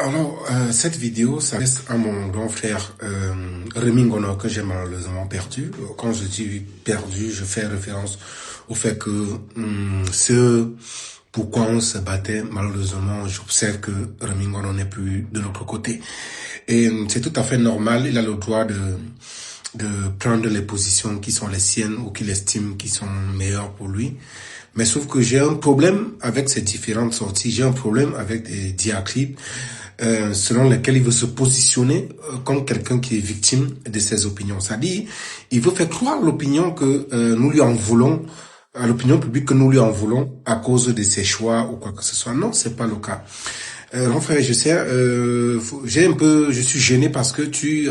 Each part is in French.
Alors, cette vidéo s'adresse à mon grand frère Rémi Ngono, que j'ai malheureusement perdu. Quand je dis perdu, je fais référence au fait que ce pourquoi on se battait, malheureusement, j'observe que Rémi Ngono n'est plus de notre côté. Et c'est tout à fait normal, il a le droit de prendre les positions qui sont les siennes ou qu'il estime qui sont meilleures pour lui. Mais sauf que j'ai un problème avec ces différentes sorties, j'ai un problème avec des diatribes selon lesquels il veut se positionner comme quelqu'un qui est victime de ses opinions. C'est-à-dire, il veut faire croire l'opinion que nous lui en voulons, à l'opinion publique que nous lui en voulons à cause de ses choix ou quoi que ce soit. Non, c'est pas le cas. Mon frère, je sais, je suis gêné parce que tu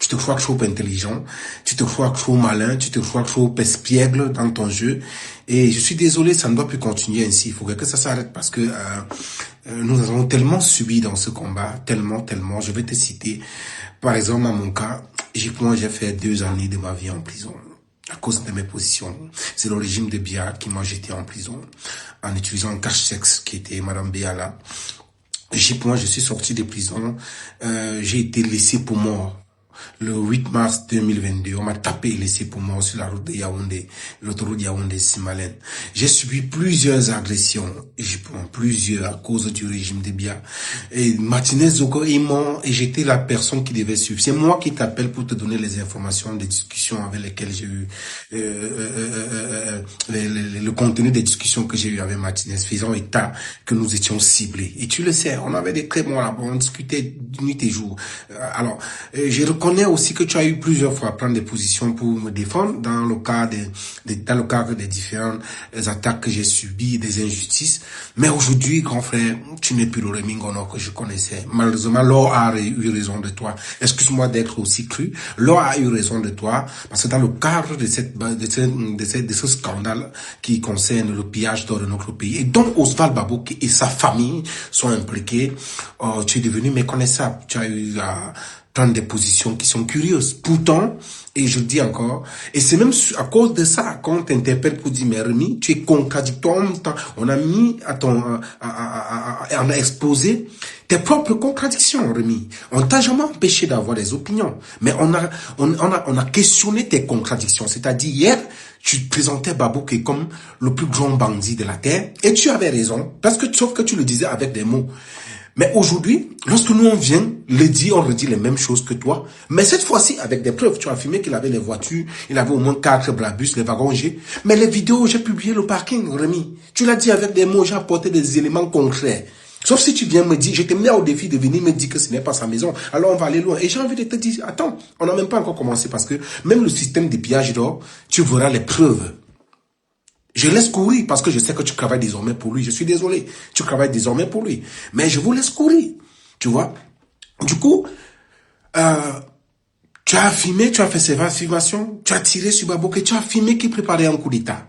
te crois trop intelligent, tu te crois trop malin, tu te crois trop espiègle dans ton jeu. Et je suis désolé, ça ne doit plus continuer ainsi. Il faudrait que ça s'arrête parce que nous avons tellement subi dans ce combat, tellement. Je vais te citer, par exemple, à mon cas, moi, j'ai fait 2 années de ma vie en prison à cause de mes positions. C'est le régime de Biya qui m'a jeté en prison en utilisant un cache-sexe qui était Madame Béala. Moi, je suis sorti de prison, j'ai été laissé pour mort. Le 8 mars 2022, on m'a tapé et laissé pour mort sur la route de Yaoundé, l'autoroute Yaoundé-Simalène. J'ai subi plusieurs agressions, plusieurs à cause du régime de Biya. Et Martinez Zoko et j'étais la personne qui devait suivre. C'est moi qui t'appelle pour te donner les informations des discussions avec lesquelles j'ai eu, le contenu des discussions que j'ai eu avec Martinez, faisant état que nous étions ciblés. Et tu le sais, on avait des très bons rapports, on discutait nuit et jour. Alors, je reconnais aussi que tu as eu plusieurs fois à prendre des positions pour me défendre dans le cadre des différentes attaques que j'ai subies, des injustices. Mais aujourd'hui, grand frère, tu n'es plus le Rémi Ngono que je connaissais. Malheureusement, Laure a eu raison de toi. Excuse-moi d'être aussi cru. Laure a eu raison de toi parce que dans le cadre de ce scandale qui concerne le pillage d'or de notre pays et dont Oswald Baboké et sa famille sont impliqués, tu es devenu méconnaissable. Tu as eu prendre des positions qui sont curieuses. Pourtant, et je le dis encore, et c'est même à cause de ça qu'on t'interpelle pour dire, mais Rémi, tu es contradictoire en même temps. On a mis on a exposé tes propres contradictions, Rémi. On t'a jamais empêché d'avoir des opinions. Mais on a questionné tes contradictions. C'est-à-dire, hier, tu te présentais Baboké comme le plus grand bandit de la terre. Et tu avais raison. Sauf que tu le disais avec des mots. Mais aujourd'hui, lorsque nous on vient le dire, on redit les mêmes choses que toi. Mais cette fois-ci, avec des preuves, tu as affirmé qu'il avait les voitures, il avait au moins 4 blabus, les wagons G. Mais les vidéos, j'ai publié le parking, Rémi. Tu l'as dit avec des mots, j'ai apporté des éléments concrets. Sauf si tu viens me dire, je te mets au défi de venir me dire que ce n'est pas sa maison. Alors on va aller loin. Et j'ai envie de te dire, attends, on n'a même pas encore commencé parce que même le système de pillage d'or, tu verras les preuves. Je laisse courir parce que je sais que tu travailles désormais pour lui. Je suis désolé. Tu travailles désormais pour lui. Mais je vous laisse courir. Tu vois? Du coup, tu as affirmé, tu as fait ces affirmations, tu as tiré sur Baboké, tu as affirmé qu'il préparait un coup d'État.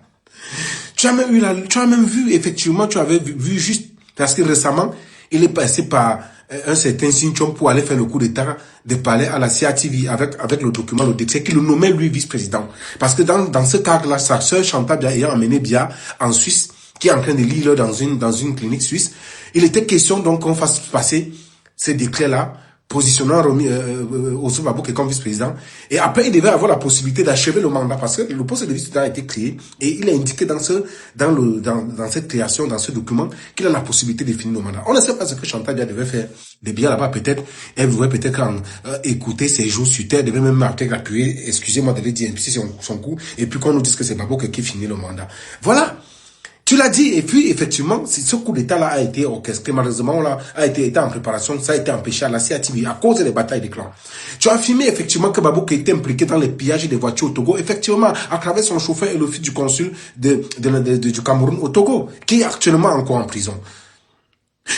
Tu as même vu, effectivement, tu avais vu juste, parce que récemment, il est passé par un certain Sinchon pour aller faire le coup d'État de palais à la CATV avec le document, le décret, qui le nommait lui vice-président. Parce que dans ce cadre-là, sa sœur Chantal Biya ayant emmené Biya en Suisse, qui est en train de lire dans une clinique suisse, il était question donc qu'on fasse passer ces décrets-là, positionnant Oswald Baboké comme vice-président. Et après, il devait avoir la possibilité d'achever le mandat parce que le poste de vice-président a été créé et il a indiqué dans cette création, dans ce document, qu'il a la possibilité de finir le mandat. On ne sait pas ce que Chantal Biya devait faire de bien là-bas. Peut-être, elle voulait peut-être écouter ses jours sur terre, devait même peut-être appuyer, excusez-moi de le dire, son coup, et puis qu'on nous dise que c'est Baboké qui finit le mandat. Voilà. Tu l'as dit, et puis effectivement, ce coup d'État-là a été orchestré, malheureusement, a été en préparation, ça a été empêché à la CATV à cause des batailles des clans. Tu as affirmé effectivement que Baboké était impliqué dans les pillages des voitures au Togo, effectivement, à travers son chauffeur et le fils du consul du Cameroun au Togo, qui est actuellement encore en prison.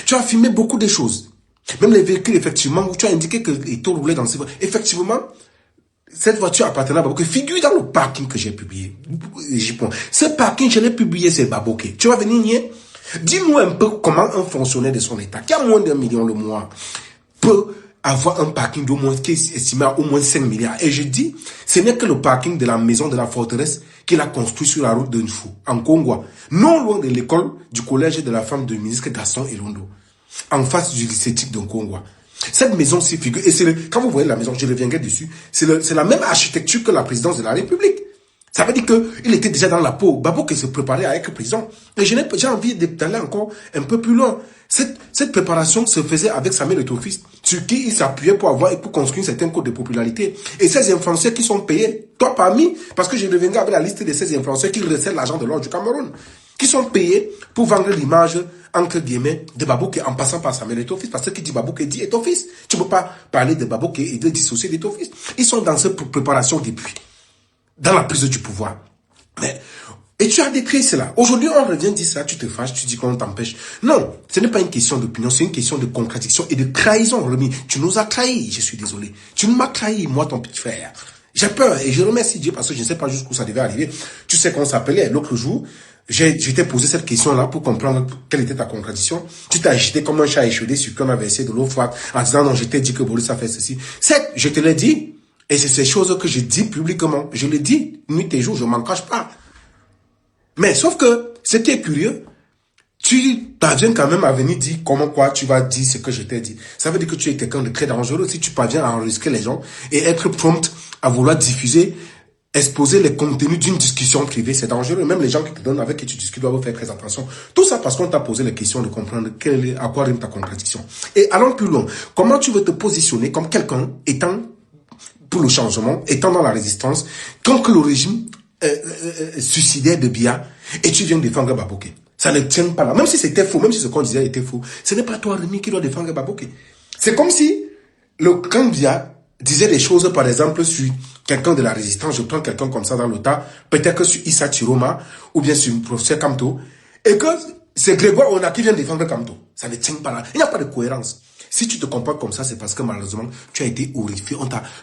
Tu as affirmé beaucoup de choses. Même les véhicules, effectivement, où tu as indiqué que les taux roulaient dans ces voitures. Effectivement, cette voiture appartenait à Baboké figure dans le parking que j'ai publié. Ce parking, je l'ai publié, c'est Baboké. Tu vas venir nier? Dis-nous un peu comment un fonctionnaire de son état, qui a moins d'1 million le mois, peut avoir un parking d'au moins, qui est estimé à au moins 5 milliards. Et je dis, ce n'est que le parking de la maison de la forteresse qu'il a construit sur la route de Nfou, en Congo, non loin de l'école du collège de la femme du ministre Gaston Elondo. en face du lycée de Nkongwa. Cette maison-ci figure, et quand vous voyez la maison, je reviendrai dessus, c'est la même architecture que la présidence de la République. Ça veut dire qu'il était déjà dans la peau. Babou qui se préparait avec prison. Et j'ai envie d'aller encore un peu plus loin. Cette préparation se faisait avec Samuel Eto'o-Fils, sur qui il s'appuyait pour construire un certain code de popularité. Et ces influenceurs qui sont payés, toi parmi, parce que je reviendrai avec la liste de ces influenceurs qui recèlent l'argent de l'or du Cameroun, qui sont payés pour vendre l'image, entre guillemets, de Babouké en passant par Samuel Eto'o-Fils, parce que qui dit Babouké dit Eto'o-Fils. Tu ne peux pas parler de Babouké et de dissocier d'Eto'o-Fils. Ils sont dans cette préparation depuis, dans la prise du pouvoir. Et tu as décrit cela. Aujourd'hui, on revient dire ça, tu te fâches, tu dis qu'on t'empêche. Non, ce n'est pas une question d'opinion, c'est une question de contradiction et de trahison, Rémi. Tu nous as trahis, je suis désolé. Tu m'as trahi, moi, ton petit frère. J'ai peur et je remercie Dieu parce que je ne sais pas jusqu'où ça devait arriver. Tu sais qu'on s'appelait l'autre jour. Je t'ai posé cette question-là pour comprendre quelle était ta contradiction. Tu t'as agité comme un chat échaudé sur qui on a versé de l'eau froide en disant non, je t'ai dit que Boris a fait ceci. Certes, je te l'ai dit. Et c'est ces choses que je dis publiquement. Je le dis nuit et jour, je ne m'en cache pas. Mais sauf que, ce qui est curieux, tu parviens quand même à venir dire comment quoi tu vas dire ce que je t'ai dit. Ça veut dire que tu es quelqu'un de très dangereux si tu parviens à enregistrer les gens et être prompt à vouloir diffuser, exposer les contenus d'une discussion privée. C'est dangereux. Même les gens qui te donnent avec qui tu discutes doivent faire très attention. Tout ça parce qu'on t'a posé la question de comprendre à quoi rime ta contradiction. Et allons plus loin. Comment tu veux te positionner comme quelqu'un étant pour le changement, étant dans la résistance, tant que le régime suicidaire de Biya, et tu viens défendre Babouké. Ça ne tient pas là. Même si c'était faux, même si ce qu'on disait était faux, ce n'est pas toi, Rémi, qui doit défendre Babouké. C'est comme si le camp Biya disait des choses, par exemple, sur quelqu'un de la résistance, je prends quelqu'un comme ça dans le tas, peut-être que sur Issa Chiroma, ou bien sur le professeur Kamto, et que c'est Grégoire Ona qui vient défendre Kamto. Ça ne tient pas là. Il n'y a pas de cohérence. Si tu te comportes comme ça, c'est parce que malheureusement, tu as été horrifié,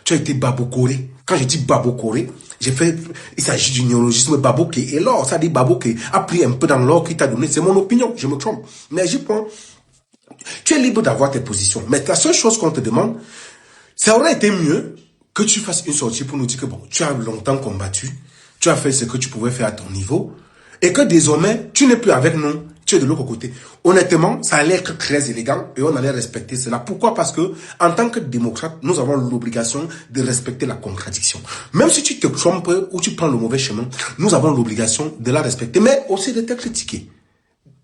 tu as été babocoré. Quand je dis babocoré, il s'agit du néologisme baboké. Et l'or, ça dit baboké, a pris un peu dans l'or qu'il t'a donné. C'est mon opinion, je me trompe. Mais j'y prends. Tu es libre d'avoir tes positions. Mais la seule chose qu'on te demande, ça aurait été mieux que tu fasses une sortie pour nous dire que bon, tu as longtemps combattu, tu as fait ce que tu pouvais faire à ton niveau, et que désormais, tu n'es plus avec nous. Tu es de l'autre côté. Honnêtement, ça allait être très élégant et on allait respecter cela. Pourquoi? Parce que, en tant que démocrate, nous avons l'obligation de respecter la contradiction. Même si tu te trompes ou tu prends le mauvais chemin, nous avons l'obligation de la respecter, mais aussi de te critiquer.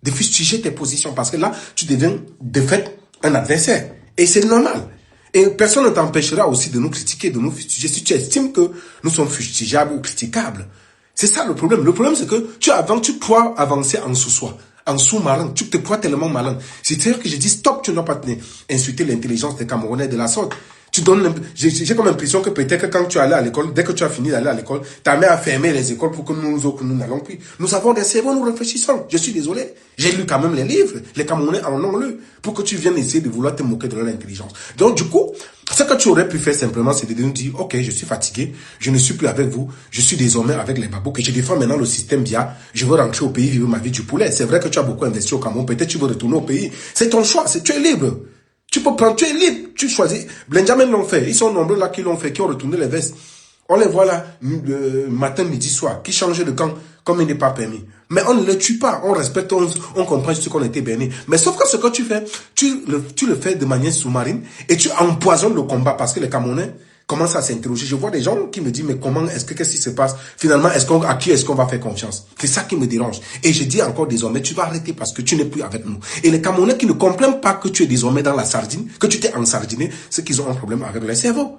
De fustiger tes positions parce que là, tu deviens de fait un adversaire. Et c'est normal. Et personne ne t'empêchera aussi de nous critiquer, de nous fustiger si tu estimes que nous sommes fustigeables ou critiquables. C'est ça le problème. Le problème, c'est que tu crois avancer en sous-soi. En sous-marin, tu te crois tellement malin. C'est-à-dire que je dis stop, tu n'as pas insulter l'intelligence des Camerounais de la sorte. J'ai comme l'impression que peut-être que quand tu allais à l'école, dès que tu as fini d'aller à l'école, ta mère a fermé les écoles pour que nous autres, nous n'allons plus. Nous avons des cerveaux, nous réfléchissons. Je suis désolé. J'ai lu quand même les livres. Les Camerounais en ont lu. Pour que tu viennes essayer de vouloir te moquer de leur intelligence. Donc, du coup, ce que tu aurais pu faire simplement, c'est de nous dire, ok, je suis fatigué, je ne suis plus avec vous, je suis désormais avec les babous, que je défends maintenant le système Biya, je veux rentrer au pays, vivre ma vie du poulet. C'est vrai que tu as beaucoup investi au Cameroun, peut-être tu veux retourner au pays. C'est ton choix, tu es libre. Tu peux prendre, tu es libre, tu choisis. Benjamin l'ont fait, ils sont nombreux là qui l'ont fait, qui ont retourné les vestes. On les voit là, matin, midi, soir, qui changent de camp comme il n'est pas permis. Mais on ne le tue pas, on respecte, on comprend ce qu'on était béni. Mais sauf que ce que tu fais, tu le fais de manière sous-marine et tu empoisonnes le combat parce que les Camerounais commencent à s'interroger. Je vois des gens qui me disent, mais comment, qu'est-ce qui se passe? Finalement, à qui est-ce qu'on va faire confiance? C'est ça qui me dérange. Et je dis encore désormais, tu vas arrêter parce que tu n'es plus avec nous. Et les Camerounais qui ne comprennent pas que tu es désormais dans la sardine, que tu t'es ensardiné, c'est qu'ils ont un problème avec le cerveau.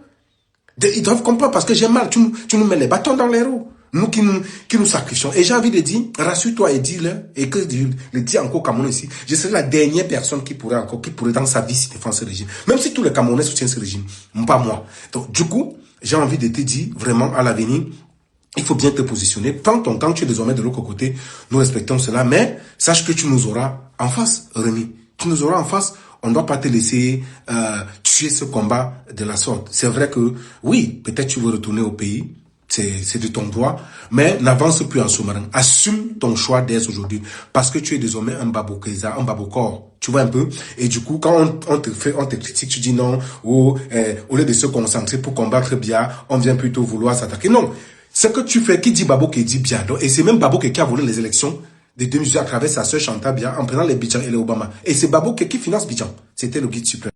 Ils doivent comprendre parce que j'ai mal. Tu nous mets les bâtons dans les roues. Nous qui nous sacrifions. Et j'ai envie de dire, rassure-toi et dis-le, et que je le dis encore au Cameroun ici, je serai la dernière personne qui pourrait dans sa vie défendre ce régime. Même si tous les Camerounais soutiennent ce régime. Pas moi. Donc, du coup, j'ai envie de te dire, vraiment, à l'avenir, il faut bien te positionner. Prends ton temps, tu es désormais de l'autre côté. Nous respectons cela, mais sache que tu nous auras en face, Rémi. Tu nous auras en face. On ne doit pas te laisser tuer ce combat de la sorte. C'est vrai que, oui, peut-être tu veux retourner au pays. C'est de ton droit, mais n'avance plus en sous-marin. Assume ton choix dès aujourd'hui, parce que tu es désormais un babokeza, un babokor. Tu vois un peu? Et du coup, quand on te critique, tu dis non, au lieu de se concentrer pour combattre bien, on vient plutôt vouloir s'attaquer. Non. Ce que tu fais, qui dit Babouké dit bien. Et c'est même Babouké qui a volé les élections de 2018 à travers sa sœur Chantal Biya en prenant les Bidjan et les Obama. Et c'est Babou qui finance Bidjan. C'était le guide suprême.